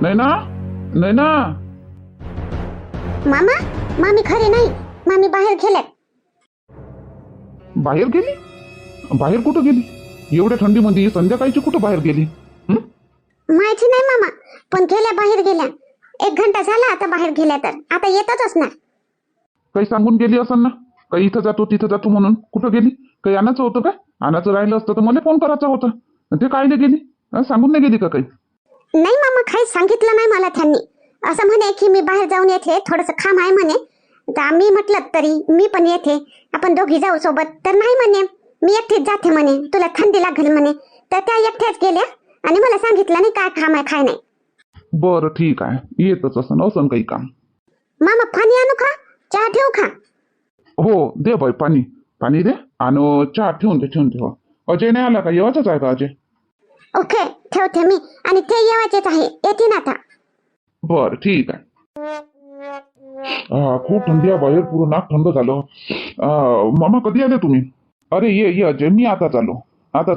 नैना नैना मामा मामी खरे नाही, मामी बाहेर गेल्यात. बाहेर गेली? बाहेर कुठं गेली एवढ्या थंडीमध्ये? संध्याकाळची कुठं बाहेर गेली? माहिती नाही मामा, पण गेल्या, बाहेर गेल्या. 1 घंटा झाला आता बाहेर गेल्या, तर आता येतच असणार. काही सांगून गेली असं ना, काही इथं जातो तिथं जातो म्हणून? कुठं गेली? काही आणायचं होतं का? आणायचं राहिलं असतं तर मला फोन करायचा होता. ते कायले गेली? सांगून नाही गेली का काही? नाही मामा, काही सांगितलं नाही मला त्यांनी. असं म्हणे की मी बाहेर जाऊन येते, थोडंसं काम आहे म्हणे. तर मी म्हटलं तरी मी पण येते, आपण दोघी जाऊ सोबत. तर नाही म्हणे, मी एकटीच जाते म्हणे, तुला थंडी लागेल म्हणे. तर त्या एकट्याच गेल्या आणि मला सांगितलं नाही काय काम आहे काय नाही. बरं ठीक आहे, येतच असं काही काम. मामा पाणी आणू का, चहा ठेवू का? हो दे बाई, पाणी पाणी दे. आणि चहा ठेवून ठेव. अजय नाही आला का? येवाचाच आहे का अजय? ओके, ठेवते मी. आणि ते येवायचेच आहे, येते ना आता. बरं ठीक आहे. खूप थंडी आहे बाहेर, पूर्ण नाक थंड झालं. मामा कधी आले तुम्ही? अरे ये अजय, मी आताच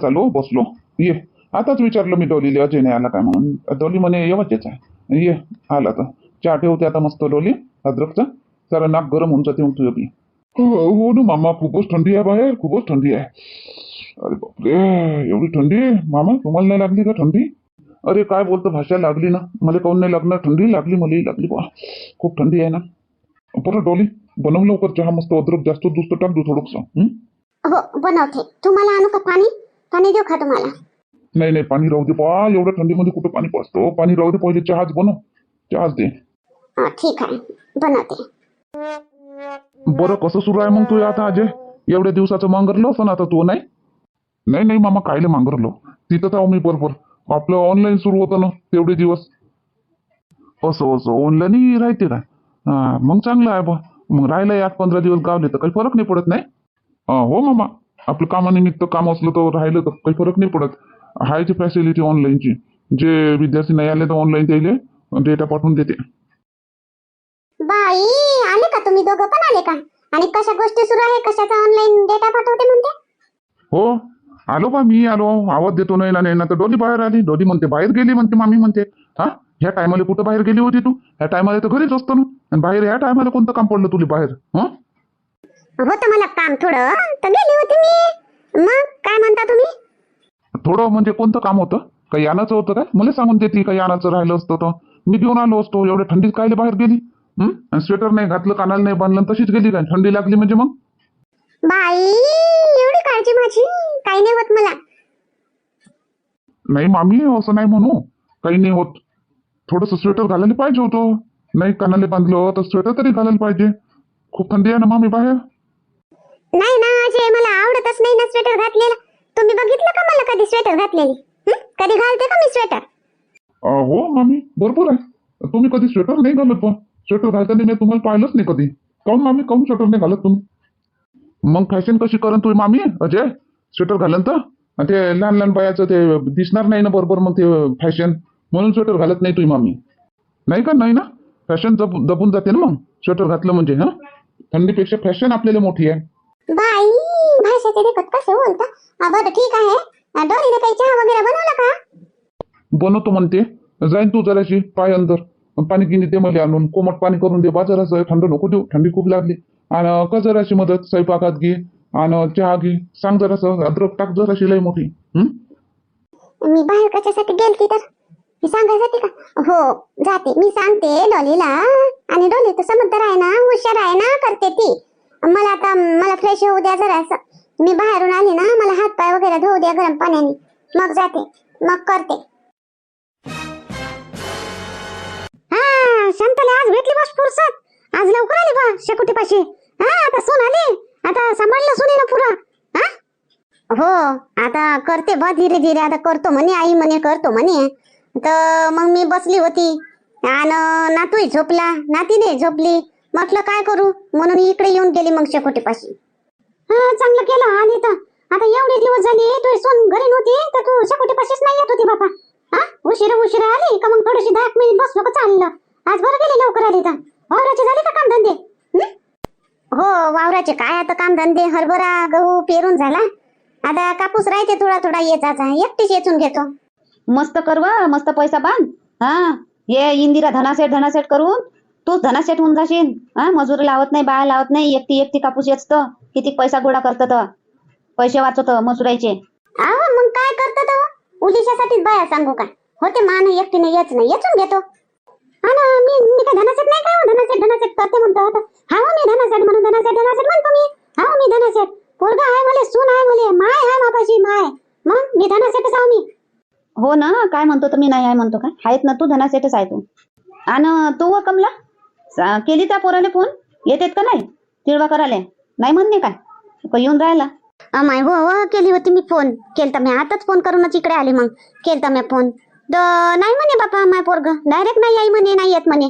आलो बसलो. ये, आताच विचारलं मी डोलीले अजय नाही आला काय म्हणून. डोली म्हणे येवाचेच आहे. ये आला तर चहा ठेवते आता मस्त डोली अद्रकचा. सारा नाक गरम होऊन जाते मग तुझं बी. हो ना मामा, खूपच थंडी आहे बाहेर, खूपच थंडी आहे. अरे बापरे, एवढी थंडी? मामा तुम्हाला नाही लागली का थंडी? अरे काय बोलतो, भाषा लागली ना मला. काऊन नाही लागणार? थंडी लागली, मलाही लागली बा. खूप थंडी आहे ना. परत डोली बनव लवकर चहा, मस्त अद्रक जास्त दुस्त टाक दू थोडंसं. हो बनवते. तुम्हाला आणू का पाणी? पाणी देऊ का तुम्हाला? नाही पाणी राहू दे बा, एवढ्या थंडीमध्ये कुठं पाणी पाजतो? पाणी राहू दे, पहिले चहाच बनव, चहाच दे. ठीक आहे, बनवते. बरं कसं सुरू आहे मग तू आता अजय? एवढ्या दिवसाचं मांगरलं असं ना आता तू? नाही मामा, कायले मांगरलो? तिथं जाऊ मी बरोबर. आपलं ऑनलाईन सुरू होतं ना तेवढे दिवस. असं ऑनलाईन राहते का? मग चांगलं आहे बा. मग राहिलं 8-15 दिवस गावले तर काही फरक नाही पडत नाही? हो मामा, आपलं कामानिमित्त काम असलं तर राहिलं तर काही फरक नाही पडत. हायची फॅसिलिटी ऑनलाईनची. जे विद्यार्थी नाही आले तर ऑनलाईन त्याले डेटा पाठवून देते. बाई, आले का तुम्ही दोघं पण आले का? आणि कशा गोष्टी सुरू आहे, कशाचा ऑनलाईन डेटा पाठवते म्हणते? हो आलो बा, मी आलो. आवाज देतो नाही ना तर डोली बाहेर आली. डोली म्हणते बाहेर गेली म्हणते, मामी म्हणते. ह्या टायमाला कुठं बाहेर गेली होती तू? ह्या टायमाला तर घरीच असतो ना. आणि बाहेर ह्या टायमाला कोणतं काम पडलं तुला बाहेर? होतं मला काम थोडं, तर गेली होती मी. मग काय म्हणता तुम्ही? थोडं म्हणजे कोणतं काम होतं? काही आणायचं होतं काय? मला सांगून देते. काही आणायचं राहिलं असतं तर मी घेऊन आलो असतो. एवढ्या थंडीत कायले बाहेर गेली? स्वेटर नाही घातलं, कानाला नाही बांधलं, तशीच गेली काय? थंडी लागली म्हणजे मग? बाई, एवढी काळजी माझी काही नाही होत मला. नाही मामी, असं नाही म्हणू. काही नाही होत. थोडंसं स्वेटर घालायला पाहिजे होतं. नाही कानाला बांधलं तर स्वेटर तरी घालायला पाहिजे. खूप थंडी आहे ना मामी बाहेर. नाही ना अजय, मला आवडतच नाही ना स्वेटर घातलेला. तुम्ही बघितलं का मला कधी स्वेटर घातलेली? कधी घालते का मी स्वेटर? हो मामी, बरोबर आहे. तुम्ही कधी स्वेटर नाही घालत बा. स्वेटर घालताना मी तुम्हाला पाहिलंच नाही कधी. काऊन मामी, काऊन स्वेटर नाही घालत तुम्ही? मग फॅशन कशी करण तुम्ही मामी अजय? स्वेटर घालन तर आणि ते लहान लहान बायाचं ते दिसणार नाही ना बरोबर, मग ते फॅशन म्हणून स्वेटर घालत नाही तुम्ही मामी. नाही का? नाही ना, फॅशन दबून जाते ना मग स्वेटर घातलं म्हणजे. थंडीपेक्षा फॅशन आपल्याला मोठी आहे. बाई, भाषेचे देखत कसं बोलता. बरं ठीक आहे. डोलीने काही चहा वगैरे बनवला का? बनवतो म्हणते. जाईन तू जराशी पाय अंदर, पाणी गिनी ते मला आणून कोमट पाणी करून दे बा जरासं. थंड नको देऊ, थंडी खूप लागली. आणि का जराशी मदत स्वयंपाकात घे आणि चहा घे. सांग जरासं अद्रक टाक जराशी लय मोठी. मी बाहेर कशासाठी गेलती तर मी सांगायसाठी का? हो जाते, मी सांगते डोलीला. आणि डोली तर समजदार आहे ना, हुशार आहे ना, करते ती. मला फ्रेश होऊ द्या जरासं. मी बाहेरून आली ना, मला हात पाय वगैरे धुवू द्या गरम पाण्याने, मग जाते, मग करते. शांताला आज भेटली बस फुरसत. आज लवकर आली बा शेकोटीपाशी. आता सून आली, आता सांभाळलं सुनेनं पुरा. हो आता करते बा धीरे धीरे. आता करतो म्हणे, आई म्हणे करतो म्हणे. तर मग मी बसली होती आणि नातूही झोपला, नातीने झोपली. म्हटलं काय करू म्हणून इकडे येऊन गेली मग शेकोटीपाशी. चांगलं केलं आली तर. आता एवढे दिवस झाले तू सून घरी नव्हती तर तू शेकोटीपाशीच नाही येत होती बाबा. उशिरा आली का मग थोडीशी 10 मिनिट बसलो का चाललं. आज बरं गेली लवकर आली तर. वावराचे झाले का काम धंदे? हो वावराचे काय आता काम धंदे, हरभरा गहू पेरून झाला. आता कापूस राहते थोडा थोडा येचाचा, एकटीच येचून घेतो. मस्त करवा, मस्त पैसा बांध. ये इंदिरा धनासेट करून तूच धनासेट होऊन जाशील. हा, मजूर लावत नाही, बाया लावत नाही, एकटी एकटी कापूस येचतं. किती पैसा गोळा करतात, पैसे वाचवत मजुरायचे. अहो मग काय करतो तो उलिशासाठीच बाया सांगू का होते मान एकटीने येच नाही येचून घेतो. हा ना मी काय धनासेट नाही काय धनासेट करते म्हणतो आता. हा मी धनासेट म्हणून धनासेट म्हणतो मी. हा मी धनासेट पोरगा आहे मला सून आहे मला माय आहे मापाशी माय मग मी धनासेटच आहो मी. हो ना, काय म्हणतो तर मी नाही आहे म्हणतो काय. आहेत ना तू धनासेटच आहे तू. आणि तू व कमला केली त्या पोराले फोन येतेत का नाही तिळवा करायला नाही म्हणणे काय का येऊन राहिला. अमाय हो केली होती मी फोन केलता मी आताच फोन करूनच इकडे आले मग केलता मी फोन नाही म्हणे बापा माय पोरग डायरेक्ट नाही आई म्हणे नाही येत म्हणे.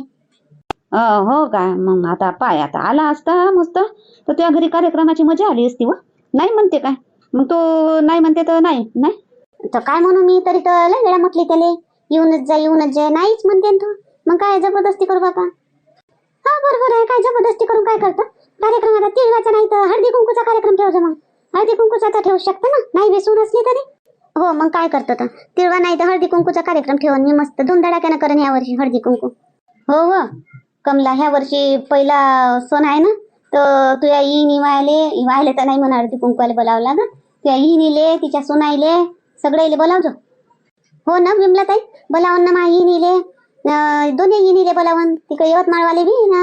हो काय मग आता पाय आता आला असता मस्त तर त्या घरी कार्यक्रमाची मजा आली असती व. नाही म्हणते काय मग तो नाही म्हणते तर नाही नाही तर काय म्हणू मी तरी तर लय वेळा म्हटली त्याले येऊनच जा नाहीच म्हणते ना तू. मग काय जबरदस्ती करू बापा. हा बरोबर आहे काय जबरदस्ती करून काय करतो कार्यक्रम आता तिळवाचा नाही तर हळदी कुंकूचा कार्यक्रम ठेवजा मग हळदी कुंकूचा तर ठेवू शकता ना नाही बेसून असली तरी. हो मग काय करतो तर तिळवा नाही तर हळदी कुंकूचा कार्यक्रम ठेवून मी मस्त धुमधडाक्यानं करेन ह्या वर्षी हळदी कुंकू. हो कमला ह्या वर्षी पहिला सण आहे ना तर तुझ्या इनी वायले तर नाही म्हणा हळदी कुंकूला बोलावला ना तुझ्या इनीले तिच्या सुनाईले सगळ्याले बोलावજો. हो ना विमला ताई बोलावून ना मा इनीले दोन्ही इनीले बोलावून तिकडे यवतमाळवाले बी ना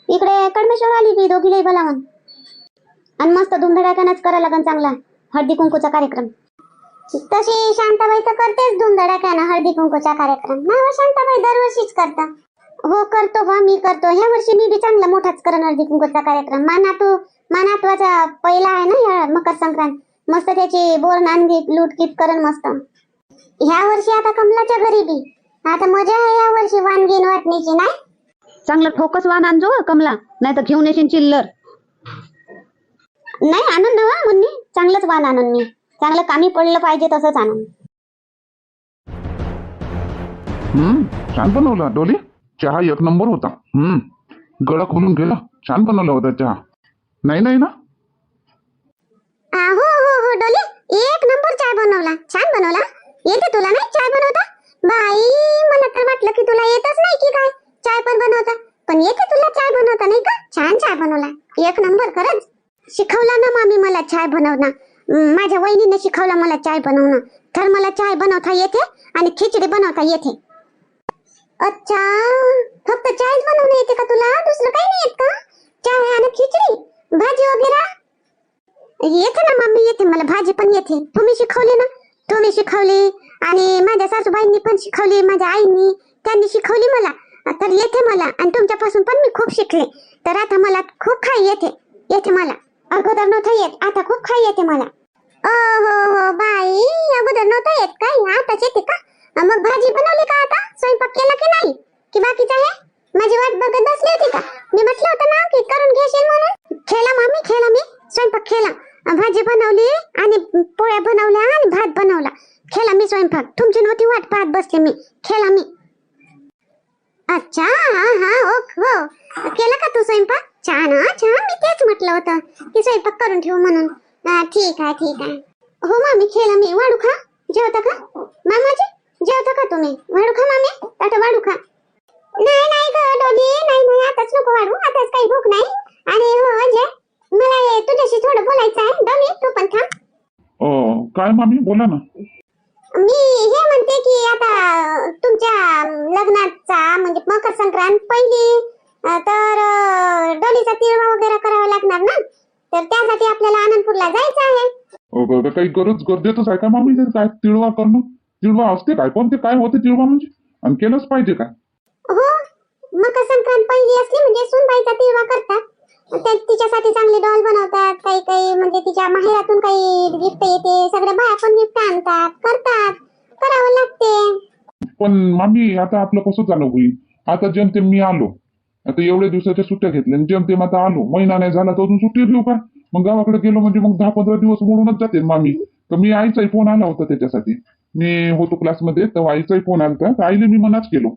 इकडे कडमेश्वरवाली बी दोघीले बोलावून आणि मस्त धुमधडाक्यानंच करा लागन चांगला हळदी कुंकूचा कार्यक्रम. तशी शांताबाई तर करतेच धुमधडाक्यानं हळदी कुंकूचा कार्यक्रम ना शांताबाई दरवर्षीच करता. हो करतो बा मी करतो ह्या वर्षी मी बी चांगला मोठाच करण हळदी कुंकूचा कार्यक्रम. मानातवाचा पहिला आहे ना या मकर संक्रांत मस्त त्याची बोर नांदगीत लूटकीत करण मस्त. ह्या वर्षी आता कमलाच्या घरी बी आता मजा आहे या वर्षी वानगीन वाटणीची नाही. चांगलं ठोकस वाण आणजो कमला नाही तर घेऊन येशील चिल्लर. नाही आणून ना मुन्नी चांगलंच वाण आणून मी चांगलं कामी पडलं पाहिजे तसंच आणून. छान बनवला डोली चहा एक नंबर होता. गळा खोलून गेला छान बनवला होता चहा. नाही ना हो डोली एक नंबर चाय बनवला छान बनवला. येते तुला नाही चाय बनवता बाई मला तर वाटलं की तुला येतच नाही की काय चाय पण बनवता पण येते तुला चाय बनवता नाही का. छान चाय बनवला एक नंबर खरंच. शिकवला ना मामी मला चाय बनवणं माझ्या वहिनीने शिकवला मला चाय बनवणं तर मला चाय बनवता येते आणि खिचडी बनवता येते. अच्छा फक्त चायच बनवणं येते का तुला दुसरं काही नाही येत का. चाय आणि खिचडी भाजी वगैरे येते ना मम्मी येते मला भाजी पण येते. तुम्ही शिकवली आणि माझ्या सासूबाईंनी पण शिकवली माझ्या आईनी त्यांनी शिकवली मला तर येते मला आणि तुमच्यापासून पण मी खूप शिकले तर आता मला खूप काही येते मला. अगोदर नव्हतं येत आता खूप काही येते मला. हो बाई अगोदर नव्हतं येत काय आताच येते का. मग भाजी बनवली का आता स्वयंपाक केला की नाही की बाकीच आहे. माझी वाट बघत बसली होती का मी म्हटलं होतं ना की करून घेशील म्हणून. खेळा मी स्वयंपाक केला भाजी बनवली आणि पोळ्या बनवल्या आणि भात बनवला खेळा मी स्वयंपाक तुमची नव्हती वाट पाहत बसले मी खेळा मी. अच्छा हा हो केला का तू स्वयंपाक छान मी तेच म्हटलं होतं की स्वयंपाक करून ठेवू म्हणून. ठीक आहे हो मामी खेळा मी वाढू खा जेवता का मामाजी जेवता का तुम्ही वाढू खा मामी आता वाढू खा. नाही ग डोली नाही आताच नको वाढू आताच काही भूक नाही. आणि हो अजय मला तुझ्याशी थोडं बोलायचं आहे डोली तू पण थांब. काय मामी बोला ना. मी हे म्हणते की आता तुमच्या लग्नाचा म्हणजे मकर संक्रांत पहिली तर डोलीचा तिळवा वगैरे करावा लागणार ना तर त्यासाठी आपल्याला आनंदपूरला जायचं आहे. काही गरजेचंच आहे का मामी काय तिळवा करणं. तिळवा असते काय कोणते काय होते तिळवा म्हणजे आणि केलंच पाहिजे काय. हो मकर संक्रांत पहिली असली म्हणजे सुनबाईचा तिळवा करतात तिच्यासाठी चांगले डॉल बनवतात काही म्हणजे तिच्या माहेरातून काही गिफ्ट येते सगळ्या बाया पण गिफ्ट आणतात करतात करावं लागते. पण मामी आता आपलं कसं झालं होईल आता जेमतेम मी आलो आता एवढ्या दिवसाच्या सुट्ट्या घेतल्या जेमतेम आता आलो महिना नाही झाला तर अजून सुट्टी घेऊ का. मग गावाकडे गेलो म्हणजे मग 10-15 दिवस मोडूनच जाते मामी. तर मी आईचाही फोन आला होता त्याच्यासाठी मी होतो क्लासमध्ये तर आईचाही फोन आला तर आईले मी मनाच केलो.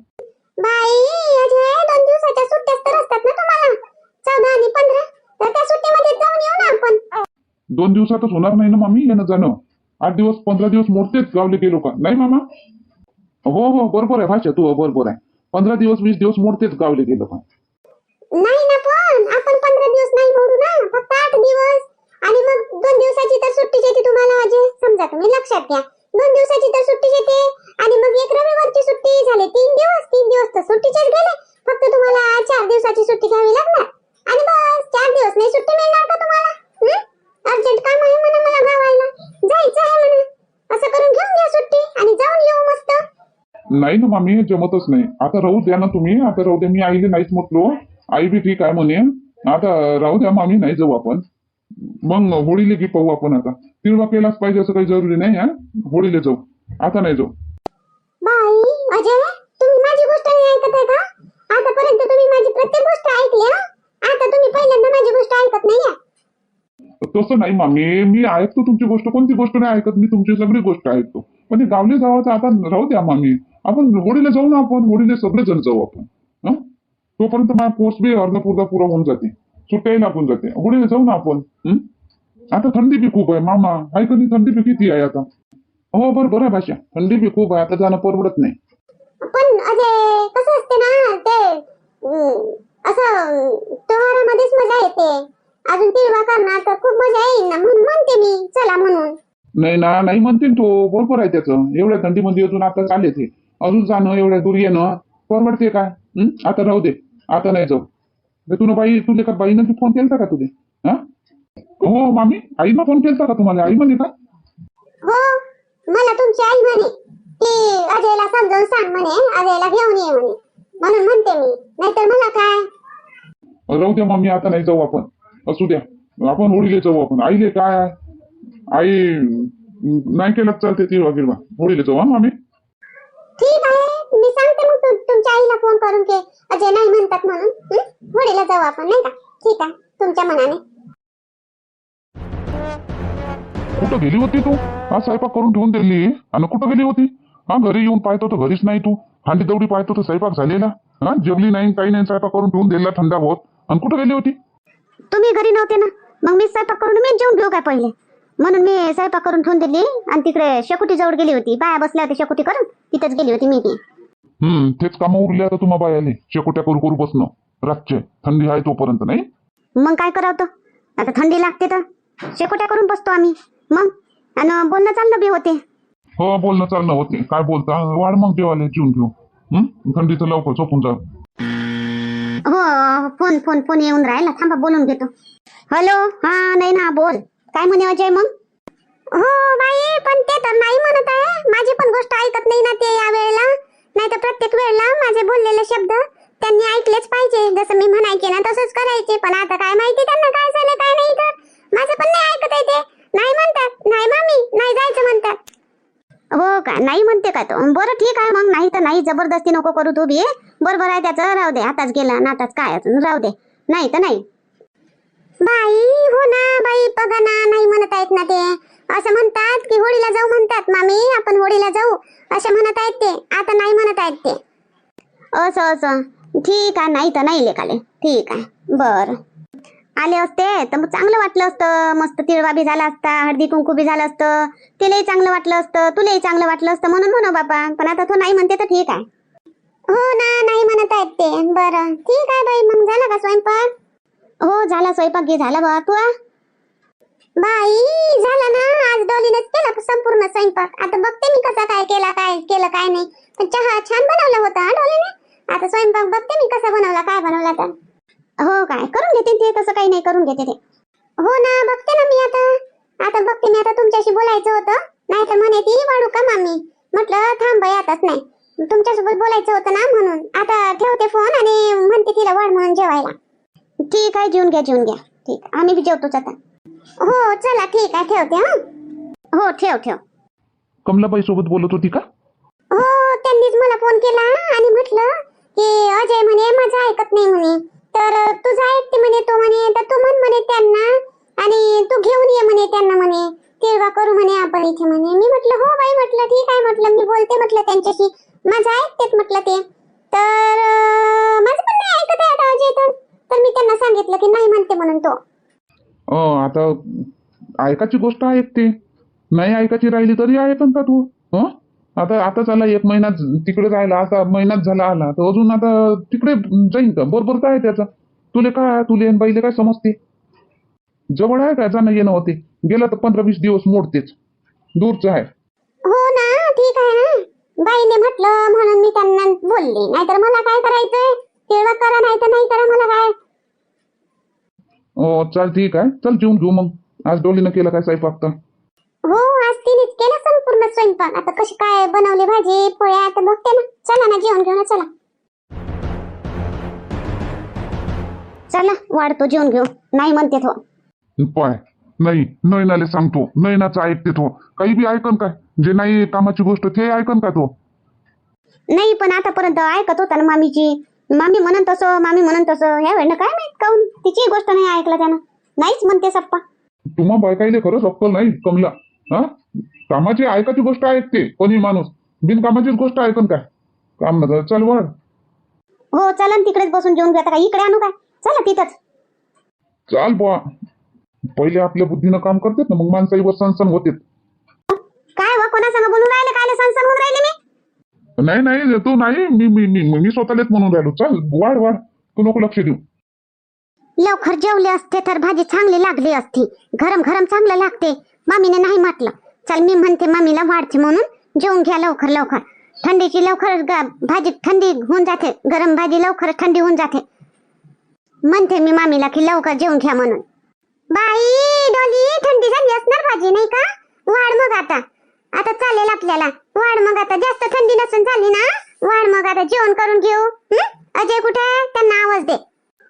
बाई अजय 2 दिवसाच्या सुट्ट्याच तर असतात ना तुम्हाला 14 आणि 15 तर त्या सुट्टीमध्ये जाऊन येऊ ना आपण. 2 दिवसातच होणार नाही ना मामी येणं जाणं 8 दिवस 15 दिवस मोडतेच गावले गेलो का नाही मामा. हो बरोबर आहे भाषा तू बरोबर आहे 15 दिवस 20 दिवस मोडतेच गावले गेलं पण. नाही ना, पण आपण 15 दिवस नाही मोडू ना, फक्त 8 दिवस. आणि मग 2 दिवसाची तर सुट्टी येते तुम्हाला, म्हणजे समजा तुम्ही लक्षात घ्या, 2 दिवसाची तर सुट्टी येते आणि मग एक रविवारची सुट्टी झाली. 3 दिवस तर सुट्टीचेच गेले. फक्त तुम्हाला 4 दिवसाची सुट्टी घ्यावी लागणार आणि बस 4 दिवस नाही सुट्टी मिळणार का तुम्हाला? अर्जंट काम आहे म्हणा मला गावाला, जायचं आहे म्हणा, असं करून घेऊन घ्या सुट्टी आणि जाऊन येऊ मस्त. नाही ना मामी, जमतच नाही. आता राहू द्या ना तुम्ही, आता राहू द्या. मी आईले नाहीच म्हटलो, आई बी ठीक आहे म्हणे. आता राहू द्या मामी, नाही जाऊ आपण. मग होळीले की पाहू आपण. आता तिळवा केलाच पाहिजे असं काही जरुरी नाही. होळीले जाऊ, आता नाही जाऊ. बाई अजय, तुम्ही माझी गोष्ट नाही ऐकत आहे का? आतापर्यंत तुम्ही माझी प्रत्येक गोष्ट ऐकली हा? आता तुम्ही पहिल्यांदा माझी गोष्ट ऐकत नाही आहे. तसं नाही मामी, मी ऐकतो तुमची गोष्ट. कोणती गोष्ट नाही ऐकत मी? तुमची सगळी गोष्ट ऐकतो. पण ते गावले जावाचं आता राहू द्या मामी. आपण होळीला जाऊ ना, आपण होळीला सगळेजण जाऊ आपण. हं? तोपर्यंत माझा कोर्स बी अर्धपूर्धा पुरा होऊन जाते, सुट्ट्याही लागून जाते. होळीला जाऊ ना आपण. आता थंडी बी खूप आहे मामा, ऐकली थंडी बी किती आहे आता. हो बरोबर आहे भाषा, थंडी बी खूप आहे, आता जाणं परवडत नाही. पण अजय कसं असते ना ते, असं त्योहारामध्येच मजा येते. अजून तिळवा करणार तर खूप मजा येईल ना, म्हणून म्हणते मी चला म्हणून. नाही ना, नाही म्हणतील तो, बरोबर आहे त्याचं. एवढ्या थंडीमध्ये अजून आता चालेल ते, अजून जाणं एवढ्या दूर येणं परवडते काय? आता राहू दे, आता नाही जाऊ. तुला बाई, तुले का बाईनं फोन केलता का तुले? हा हो मामी, आईनं फोन केलता का तुम्हाला? आई म्हणे का? हो, मला तुमची आई म्हणे की अजयला समजावून सांग म्हणे, अजयला घेऊन ये म्हणे, म्हणून म्हणते मी. नाहीतर मला काय. राहू द्या मम्मी, आता नाही जाऊ आपण. असू द्या, आपण होळीले जाऊ आपण. आईले काय आहे? आई नाही केलं चालते ती वगैरे. होळीले जाऊ हा मामी. ठीक आहे, मी सांगते मग तुमच्या आईला फोन करून की अजय नाही म्हणतात म्हणून. होळीला जाऊ आपण, नाही का? ठीक आहे, तुमच्या मनाने. कुठं गेली होती तू? हा स्वयंपाक करून ठेवून दिली आणि कुठं गेली होती? हा घरी येऊन पाहतो तर घरीच नाही तू. हांडी दौडी पाहतो तर स्वयंपाक झालेला. हा जेवली नाही, काही नाही, स्वयंपाक करून ठेवून दिला थंडा होत. आणि कुठं गेली होती? तुम्ही घरी नव्हते ना, मग मी स्वयंपाक करून मी जेवून घेऊ काय पहिले, म्हणून मी स्वयंपाक करून ठेवून दिली. आणि तिकडे शेकोटी जवळ गेली होती, बाया बसल्या होत्या शेकोटी करून, तिथेच गेली होती मी ती. तेच कामं उरले आता तुम्हा बायाले, शेकोट्या करू करू बसणं रातचे. थंडी आहे तोपर्यंत नाही. मग काय करावं, आता थंडी लागते तर शेकोट्या करून बसतो आम्ही. मग आणि बोलणं चाललं बी होते. हो बोलणं चालणं होते. काय बोलता? वाढ मग जेवायला जेवून घेऊ. थंडीचं लवकर झोपून जा. हो, फोन फोन फोन येऊन राहिला, थांबा बोलून घेतो. हॅलो, हा नाही ना, बोल. काय म्हणे अजय मग? हो बाई, पण ते तर नाही म्हणत आहे. माझी पण गोष्ट ऐकत नाही ना ते या वेळेला. नाही तर प्रत्येक वेळेला माझे बोललेले शब्द त्यांनी ऐकलेच पाहिजे. जसं मी म्हणायचे ना तसंच करायचे. पण आता काय माहिती त्यांना काय झालं काय नाही. तर माझं पण नाही ऐकत आहे ते. नाही म्हणतात, नाही मामी, नाही जायचं म्हणतात. हो का, नाही म्हणते का तो? बरं ठीक आहे मग, नाही तर नाही, जबरदस्ती नको करू तू बी. बरोबर आहे त्याचं, राहू दे. आताच गेला ना, आताच काय अजून, राहू दे. नाही तर नाही. बाई हो ना बाई, बघा ना, नाही म्हणत आहेत ना ते. असं म्हणतात की होळीला जाऊ म्हणतात मामी, आपण होळीला जाऊ असे म्हणत आहेत ते. आता नाही म्हणत आहेत ते. असं असं, ठीक आहे. नाही तर नाही लेखाले, ठीक आहे. बरं, आले असते तर मग चांगलं वाटलं असतं. मस्त तिळवा बी झाला असता, हळदी कुंकू बी झालं असतं, तिलाही चांगलं वाटलं असतं, तुलाही चांगलं वाटलं असतं, म्हणून म्हणू बाबा. पण आता तो नाही म्हणते तर ठीक आहे. हो ना, नाही म्हणत आहेत ते. बरं ठीक आहे बाई. मग झाला का स्वयंपाक? हो झाला, स्वयंपाक घे झाला बा. तू बाई झाला ना, आज डॉलीनेच केला संपूर्ण स्वयंपाक. आता बघते मी कसा काय केला, काय केलं काय नाही. पण चहा छान बनवला होता डॉलीने. आता स्वयंपाक बघते मी कसा बनवला, काय बनवला तर. हो काय, करून घेते ते, तसं काही नाही, करून घेते ते. हो ना, बघते ना मी आता बघते मी. आता तुमच्याशी बोलायचं होतं, नाही तर म्हणे ती वाढू का मामी. म्हटलं थांब बाई, आताच नाही, तुमच्यासोबत बोलायचं होतं ना, म्हणून. आता ठेवते फोन आणि म्हणते तिला वाढ म्हणून जेवायला. ठीक आहे, जेवून घ्या जेवून घ्या. ठीक, आम्ही बी जेवतोच आता. हो चला ठीक आहे, ठेवते. हो ठेव ठेव. कमलाबाई सोबत बोलत होती का? हो, त्यांनीच मला फोन केला आणि म्हटलं की अजय म्हणे माझं ऐकत नाही म्हणे, तर तुझं ऐकते म्हणे तो म्हणे, तर तू म्हणे त्यांना आणि तू घेऊन ये म्हणे त्यांना म्हणे, तिळवा करू म्हणे आपण इथे म्हणे. मी म्हटलं हो बाई, म्हटलं ठीक आहे, म्हटलं मी बोलते म्हटलं त्यांच्याशी, माझं ऐकतेत म्हटलं ते. तर माझं पण नाही ऐकत आहे आता अजय. तर मी त्यांना सांगितलं की नाही म्हणते म्हणून तो. आता ऐकायची गोष्ट ऐकते, नाही ऐकायची राहिली तरी ऐकन का तू? आता आता झाला 1 महिना तिकडे राहिला, आता महिनाच झाला आला तर अजून आता तिकडे जाईन का? बरोबर काय त्याचं? तुले आणि बाईले काय समजते? जवळ आहे का जाणं येणं होते? गेला तर 15-20 दिवस मोडतेच, दूरचं आहे. हो ना, ठीक आहे ना. बाईने म्हटलं म्हणून मी त्यांना बोलली, नाहीतर मला काय करायचंय? तेवढं करा नाही तर नाही करा, मला काय. चाल ठीक आहे, चल जेवून घेऊ मग. आज डोलीनं केला काय स्वयंपाक तर? हो, आज तिनेच केला संपूर्ण स्वयंपाक. आता कशी काय बनवली भाजी पोळ्या आता बघते ना. चला ना, जेवण घेऊ ना, चला. चला वाढतो, जेवण घेऊ. नाही म्हणते तो. पाय नाही, नयनाले सांगतो, नयनाचं ऐकते तो. काही बी ऐकन काय? जे नाही कामाची गोष्ट ते ऐकन का तो? नाही, पण आतापर्यंत ऐकत होता ना मामीची. मामी म्हणून तसं ह्या वेळेनं काय माहित काऊन तिची गोष्ट नाही ऐकलं त्यानं. नाहीच म्हणते सप्पा. तुम्हा बायकाईले खरंच अक्कल नाही कमला. हा, कामाची ऐकाची गोष्ट ऐकते कोणी माणूस, बिनकामाचीच गोष्ट ऐकन काय? काम न चल वाढ. हो चला ना, तिकडेच बसून जेवण घेता का? इकडे आणू काय? चला तिथंच. चाल बुवा, पहिले आपल्या बुद्धीनं काम करतात ना, मग माणसाईवर सणसण होते. काय व कोणा संग बोलून राहिले? काय संसार होऊन राहिले मी? नाही तू नाही, मी स्वतःलाच म्हणून राहिलो. चल वाढ वाढ, तू नको लक्ष देऊ. लवकर जेवले असते तर भाजी चांगली लागली असती. गरम गरम चांगलं लागते. मामीने नाही म्हटलं. चल मी म्हणते मामीला वाढते म्हणून जेवून घ्या लवकर लवकर. थंडीची लवकर भाजी थंडी होऊन जाते. गरम भाजी लवकर थंडी होऊन जाते. म्हणते मी मामीला की लवकर जेवून घ्या म्हणून. बाई डोली, थंडी झाली असणार भाजी नाही का? वाढ मग आता. आता चालेल आपल्याला. वाढ मग आता, जास्त थंडी नसून झाली ना. वाढ मग आता, जेवण करून घेऊ. अजय कुठे? त्यांना आवाज दे.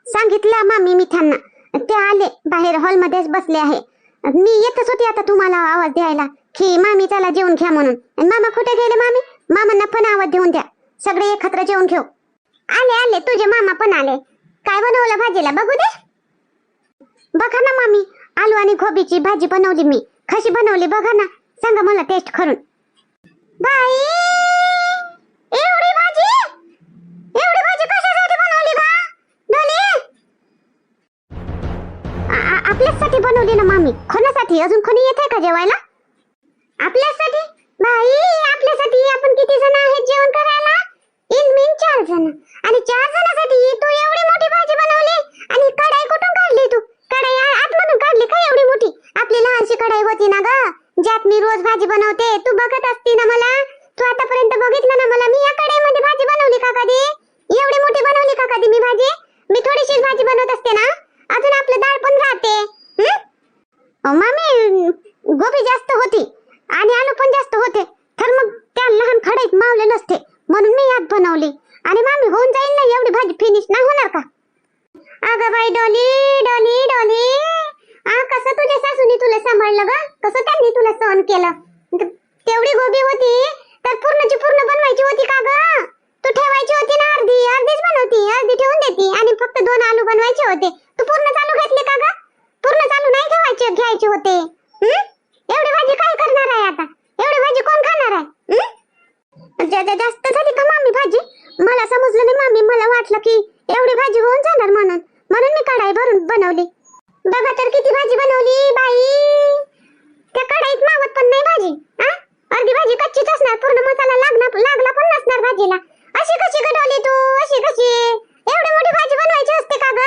सांगितलं मामी मी त्यांना. ते आले बाहेर, हॉलमध्येच बसले आहे. मी येतच होती आता तुम्हाला आवाज द्यायला की मामी चला जेवून घ्या म्हणून. मामा कुठे गेले? मामांना पण आवाज देऊन द्या. सगळे एकत्र जेवून घेऊ. आले तुझे मामा पण आले. काय बनवलं भाजीला बघू दे. बघा ना मामी, आलू आणि गोबीची भाजी बनवली मी. कशी बनवली बघा ना, सांगा मला टेस्ट करून. बाई, एवढी भाजी कशासाठी बनवली बा? डोली, आपल्यासाठी बनवली ना मामी. कोणासाठी? अजून कोणी येत आहे का जेवायला? आपल्यासाठी? बाई, आपल्यासाठी आपण किती जण आहेत जेवण करायला? इन 4 जण. आणि 4 जणांसाठी तू एवढी मोठी भाजी बनवली. आणि कढाई कुठून काढली तू? कढाई आतमधून काढली का एवढी मोठी? आपली लहानशी कढाई होती ना ग, ज्यात मी रोज भाजी बनवते. तू बघत असती ना मला. तू आतापर्यंत बघितलं ना मला. मी या कढाईमध्ये भाजी बनवली का कधी? एवढी मोठी बनवली का कधी मी भाजी? मी थोडीशीच भाजी बनवत असते ना. अजून आपलं डाळ पण राहते. मामी, गोबी जास्त होती आणि आलू पण जास्त होते, तर मग त्या लहान कढईत मावले नसते म्हणून मी यात बनवली. आणि मामी होऊन जाईल ना एवढी भाजी, फिनिश नाही होणार का? अगं बाई डोली डोली डोली, कसं तुझ्या सासूनी तुला सांभाळलं ग? कसं त्यांनी तुला सहन केलं? तेवढी गोबी होती तर पूर्णची पूर्ण बनवायची होती का ग? तू ठेवायची होती ना अर्धीच बनवती, अर्धी ठेवून देती. आणि फक्त 2 आलू बनवायचे होते. तू पूर्ण चालू घेतले का ग? पूर्ण चालू नाही घ्यायचे होते. एवढी भाजी काय करणार आहे आता? एवढी भाजी कोण खाणार आहे? जास्त झाली का मामी भाजी? मला समजलं नाही मामी. मला वाटलं की एवढी भाजी होऊन जाणार म्हणून मी कढाई भरून बनवली. बघा तर किती भाजी बनवली बाई. त्या कढाईत मावत पण नाही भाजी. अर्धी भाजी कच्चीच असणार, पूर्ण मसाला लागला पण नसणार भाजीला. अशी कशी गडवली तू? अशी कशी? एवढी मोठी भाजी बनवायची असते का ग?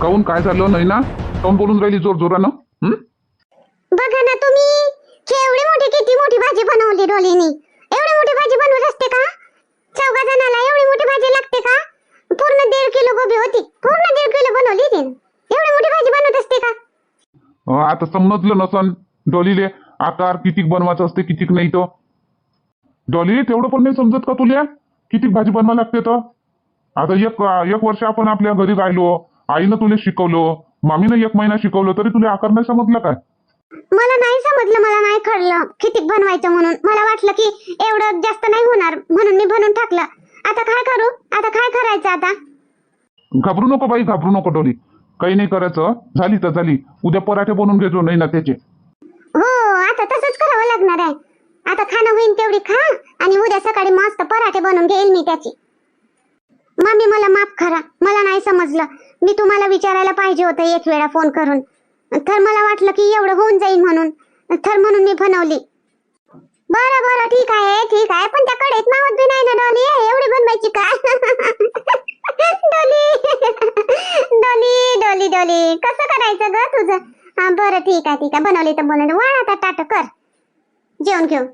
काऊन काय झालं नाही ना? काऊन बोलून राहिली जोर जोरानं? बघा ना तुम्ही, किती मोठी भाजी बनवली डोलीनी. एवढी मोठी भाजी बनवत असते का? 4 जणाला एवढी मोठी भाजी लागते का? पूर्ण 1.5 किलो गोबी होती. पूर्ण 1.5 किलो बनवली तिने. एवढी मोठी भाजी बनवत असते का? आता समजलं नसन डोलीले आकार कितीक बनवायचं असते, कितीक नाही. तो डोली तेवढं पण नाही समजत का तुला? कितीक भाजी बनवा लागते तर? आता एक वर्ष आपण आपल्या घरी राहिलो, आईनं तुला शिकवलं, मामीनं 1 महिना शिकवलं, तरी तुला आकार नाही समजला काय? मला नाही समजलं, मला नाही कळलं कितीक बनवायचं म्हणून. मला वाटलं की एवढं जास्त नाही होणार म्हणून मी बनवून टाकलं. आता काय करू? आता काय करायचं आता? घाबरू नको बाई, घाबरू नको डोली. काही नाही करायचं. झाली तर झाली. उद्या पराठे बनवून घेतो नाही ना त्याचे. हो, आता तसंच करावं लागणार आहे. आता खाणं होईल तेवढी खा आणि उद्या सकाळी मस्त पराठे बनवून घेईल मी त्याची. मामी मला माफ करा, मला नाही समजलं. मी तुम्हाला विचारायला पाहिजे होतं 1 वेळा फोन करून. तर मला वाटलं की एवढं होऊन जाईल म्हणून मी बनवली. बरं बरं ठीक आहे पण त्या कढईत मावत बी नाही ना डोली एवढी बनवायची का डोली डोली डोली कसं करायचं ग तुझं हा बरं ठीक आहे बनवली तर बनवली वाढ आता ताट कर जेवण घेऊ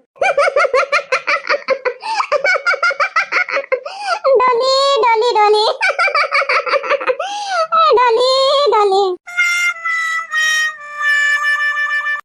डोली डोली डोली